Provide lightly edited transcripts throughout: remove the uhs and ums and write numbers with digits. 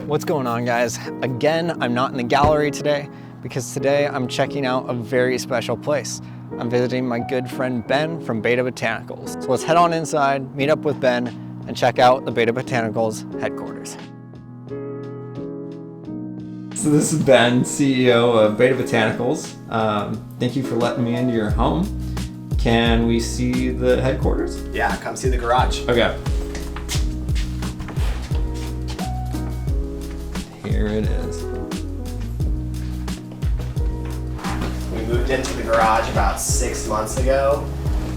What's going on, guys? Again, I'm not in the gallery today because today I'm checking out a very special place. I'm visiting my good friend Ben from Betta Botanicals. So let's head on inside, meet up with Ben, and check out the Betta Botanicals headquarters. So this is Ben, CEO of Betta Botanicals. Thank you for letting me into your home. Can we see the headquarters? Yeah, come see the garage. Okay. Here it is. We moved into the garage about 6 months ago,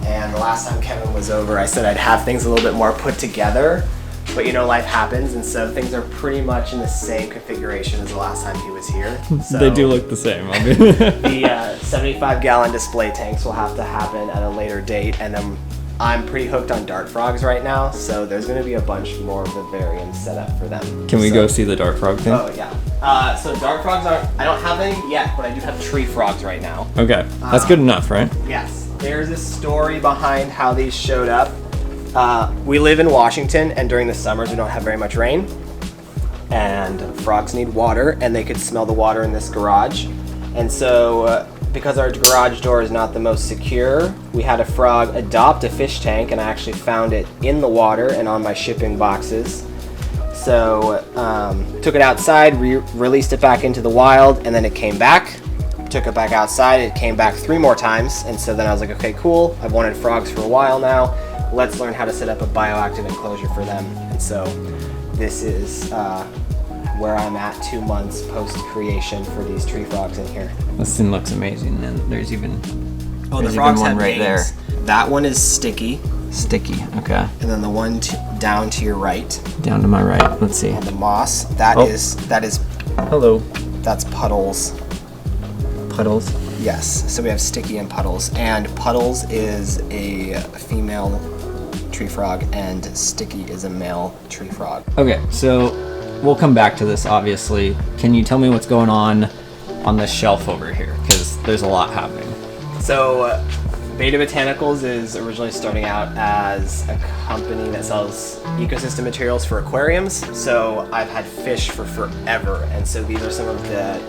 and the last time Kevin was over, I said I'd have things a little bit more put together, but you know, life happens, and so things are pretty much in the same configuration as the last time he was here. So They do look the same. the 75-gallon display tanks will have to happen at a later date, and then I'm pretty hooked on dart frogs right now, so there's going to be a bunch more vivariums set up for them. Can we go see the dart frog thing? Oh yeah. So dart frogs I don't have any yet, but I do have tree frogs right now. Okay, that's good enough, right? Yes. There's a story behind how these showed up. We live in Washington, and during the summers we don't have very much rain, and frogs need water, and they could smell the water in this garage. And so because our garage door is not the most secure, we had a frog adopt a fish tank, and I actually found it in the water and on my shipping boxes. So took it outside, released it back into the wild, and then it came back. Took it back outside, it came back 3 more times, and so then I was like, okay, cool, I've wanted frogs for a while now, let's learn how to set up a bioactive enclosure for them. And so this is where I'm at 2 months post-creation for these tree frogs in here. This thing looks amazing, and there's even the frogs one have right names. That one is Sticky. Sticky, okay. And then the one down to your right, Down to my right, let's see. on the moss, that is Hello. that's Puddles. Puddles. Yes, so we have Sticky and Puddles, and Puddles is a female tree frog, and Sticky is a male tree frog. Okay, so we'll come back to this, obviously. Can you tell me what's going on this shelf over here? Because there's a lot happening. So Betta Botanicals is originally starting out as a company that sells ecosystem materials for aquariums. So I've had fish for forever, and so these are some of the,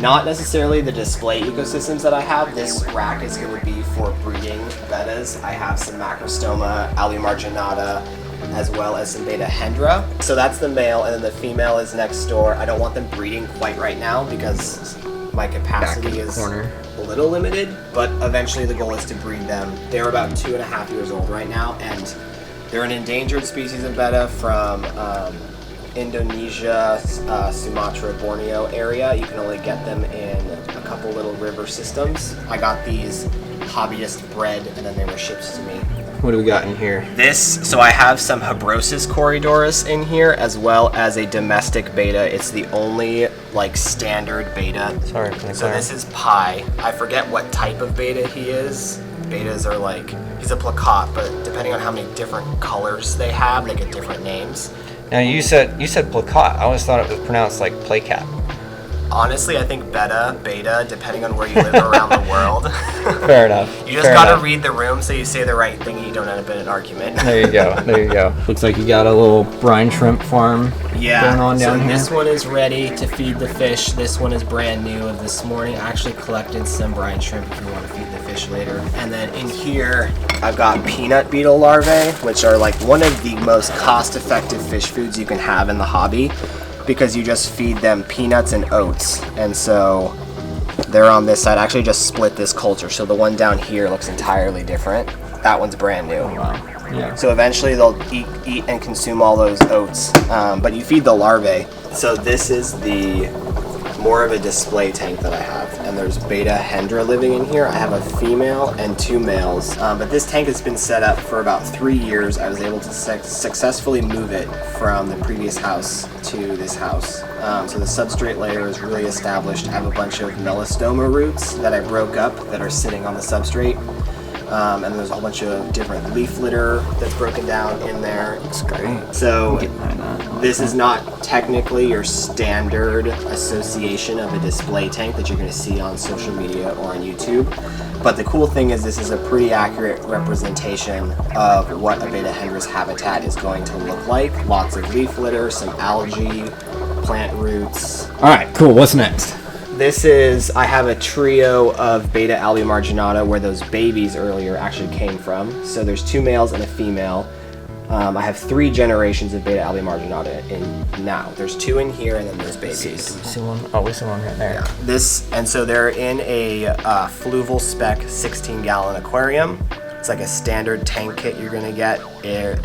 not necessarily the display ecosystems that I have. This rack is going to be for breeding bettas. I have some Macrostoma, Alumarginata, as well as some Betta Hendra. So that's the male, and then the female is next door. I don't want them breeding quite right now because my capacity is a little limited, but eventually the goal is to breed them. They're about 2.5 years old right now, and they're an endangered species of betta from Indonesia, Sumatra, Borneo area. You can only get them in a couple little river systems. I got these hobbyist bred, and then they were shipped to me. What do we got in here? So I have some Habrosus corridorus in here, as well as a domestic betta. It's the only standard betta. Sorry. So this is Pi. I forget what type of betta he is. Bettas are he's a placotte, but depending on how many different colors they have, they get different names. Now you said placotte. I always thought it was pronounced like playcat. Honestly, I think betta, depending on where you live around the world. Fair enough. You just gotta read the room so you say the right thing and you don't end up in an argument. There you go. Looks like you got a little brine shrimp farm going on down here. This one is ready to feed the fish. This one is brand new of this morning. I actually collected some brine shrimp if you want to feed the fish later. And then in here, I've got peanut beetle larvae, which are one of the most cost-effective fish foods you can have in the hobby, because you just feed them peanuts and oats. And so they're on this side. I actually just split this culture, so the one down here looks entirely different. That one's brand new. Wow. Yeah. So eventually they'll eat and consume all those oats, but you feed the larvae. So this is more of a display tank that I have, and there's Betta Hendra living in here. I have a female and 2 males, but this tank has been set up for about 3 years. I was able to successfully move it from the previous house to this house. So the substrate layer is really established. I have a bunch of melastoma roots that I broke up that are sitting on the substrate. And there's a whole bunch of different leaf litter that's broken down in there. Looks great. So this is not technically your standard association of a display tank that you're going to see on social media or on YouTube. But the cool thing is this is a pretty accurate representation of what a Betta Hendra's habitat is going to look like. Lots of leaf litter, some algae, plant roots. All right, cool. What's next? I have a trio of Betta marginata where those babies earlier actually came from. So there's 2 males and a female. I have 3 generations of Betta marginata in now. There's 2 in here and then there's babies. Do we see one? Oh, we see one right there. Yeah. So they're in a fluval spec 16-gallon aquarium. It's like a standard tank kit you're gonna get. The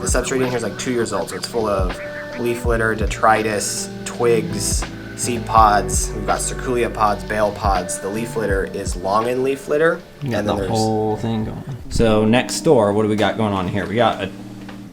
substrate in here is like 2 years old, so it's full of leaf litter, detritus, twigs, seed pods. We've got circulia pods, bale pods. The leaf litter is long in leaf litter. And then the whole thing going. So next door, what do we got going on here? We got a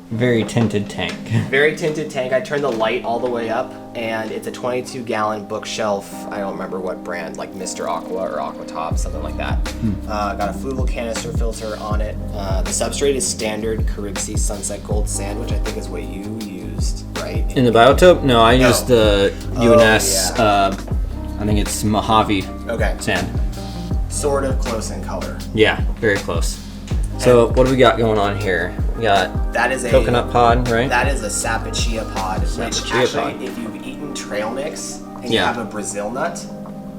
very tinted tank. Very tinted tank. I turned the light all the way up, and it's a 22-gallon bookshelf. I don't remember what brand, like Mr. Aqua or Aquatop, something like that. Got a fluval canister filter on it. The substrate is standard Caribsea Sunset Gold sand, which I think is what you used, right? In the Biotope? No, I used the UNS, I think it's Mojave sand. Sort of close in color. Yeah, very close. So what do we got going on here? We got that is a coconut pod, right? That is a sapachia pod, which actually, if you've eaten trail mix and you have a Brazil nut,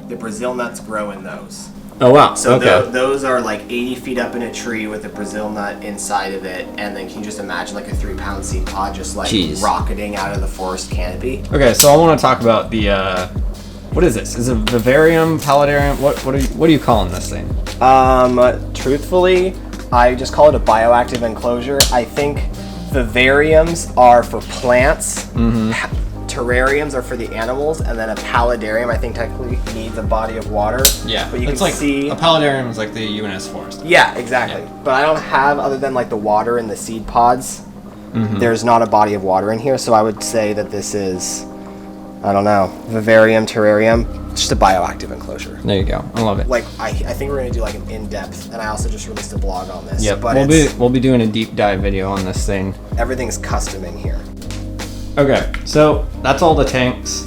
the Brazil nuts grow in those. Oh wow! So those are like 80 feet up in a tree with a Brazil nut inside of it, and then can you just imagine like a 3-pound seed pod just like rocketing out of the forest canopy? Okay, so I want to talk about the what is this? Is it vivarium, paludarium? What are you calling this thing? Truthfully, I just call it a bioactive enclosure. I think vivariums are for plants, terrariums are for the animals, and then a paludarium I think technically needs a body of water. Yeah, but you can see a paludarium is like the UNS forest. Yeah, exactly. Yeah. But I don't have, other than like the water and the seed pods, there's not a body of water in here. So I would say that this is, I don't know, vivarium, terrarium. Just a bioactive enclosure. There you go. I love it. Like I think we're gonna do like an in-depth, and I also just released a blog on this. Yeah, but we'll be doing a deep dive video on this thing. Everything's custom in here. Okay, so that's all the tanks.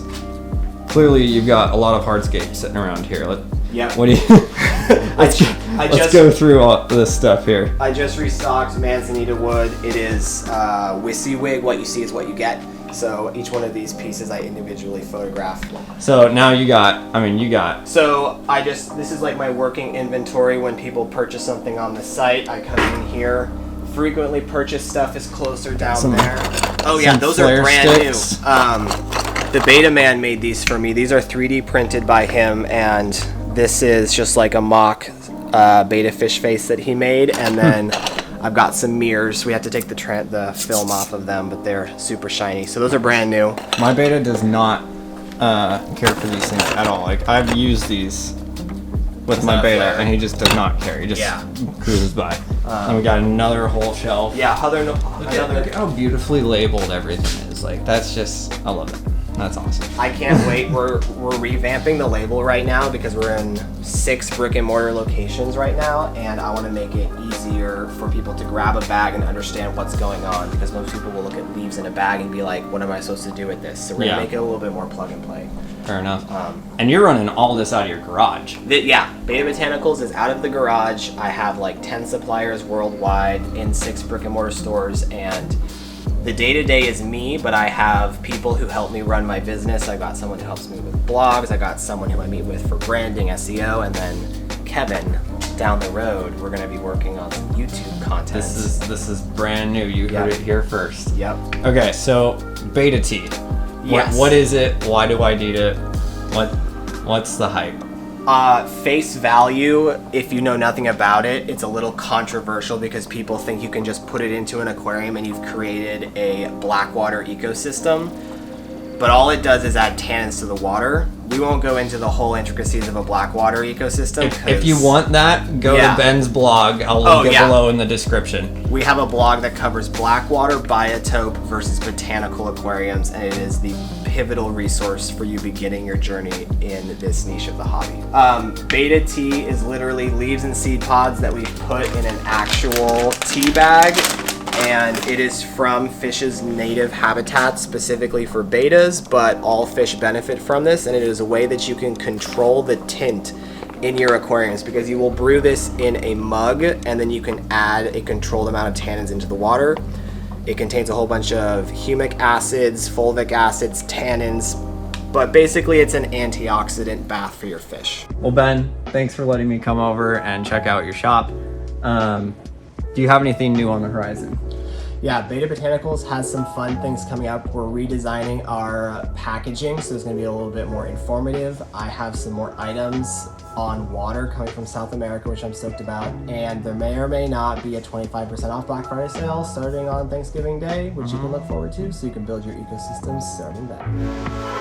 Clearly, you've got a lot of hardscapes sitting around here. What do you? Let's go through all this stuff here. I just restocked Manzanita wood. It is WYSIWYG. What you see is what you get. So each one of these pieces I individually photograph. So now you got. So this is like my working inventory when people purchase something on the site. I come in here. Frequently purchased stuff is closer down there. Oh yeah, those are brand new. The Betta man made these for me. These are 3D printed by him, and this is just like a mock Betta fish face that he made, and then I've got some mirrors. We have to take the film off of them, but they're super shiny. So those are brand new. My Betta does not care for these things at all. Like I've used these with my Betta, and he just does not care. He just cruises by. And we got another whole shelf. Yeah, look at how beautifully labeled everything is. Like that's just, I love it. That's awesome. I can't wait. We're revamping the label right now because we're in 6 brick and mortar locations right now, and I want to make it easier for people to grab a bag and understand what's going on, because most people will look at leaves in a bag and be like, what am I supposed to do with this? So we're going to make it a little bit more plug and play. Fair enough. And you're running all this out of your garage. Betta Botanicals is out of the garage. I have like 10 suppliers worldwide in 6 brick and mortar stores, and the day-to-day is me, but I have people who help me run my business. I got someone who helps me with blogs. I got someone who I meet with for branding, SEO, and then Kevin down the road. We're going to be working on some YouTube content. This is brand new. You heard it here first. Yep. Okay, so Betta tea. Yes. What is it? Why do I need it? What's the hype? Face value, if you know nothing about it, it's a little controversial because people think you can just put it into an aquarium and you've created a blackwater ecosystem. But all it does is add tannins to the water. We won't go into the whole intricacies of a blackwater ecosystem. If you want that, go to Ben's blog. I'll link it below in the description. We have a blog that covers blackwater, biotope versus botanical aquariums, and it is the pivotal resource for you beginning your journey in this niche of the hobby. Betta tea is literally leaves and seed pods that we've put in an actual tea bag, and it is from fish's native habitat specifically for bettas, but all fish benefit from this, and it is a way that you can control the tint in your aquariums, because you will brew this in a mug and then you can add a controlled amount of tannins into the water. It contains a whole bunch of humic acids, fulvic acids, tannins, but basically it's an antioxidant bath for your fish. Well, Ben, thanks for letting me come over and check out your shop. Do you have anything new on the horizon? Yeah, Betta Botanicals has some fun things coming up. We're redesigning our packaging, so it's going to be a little bit more informative. I have some more items on water coming from South America, which I'm stoked about. And there may or may not be a 25% off Black Friday sale starting on Thanksgiving Day, which you can look forward to, so you can build your ecosystems starting then.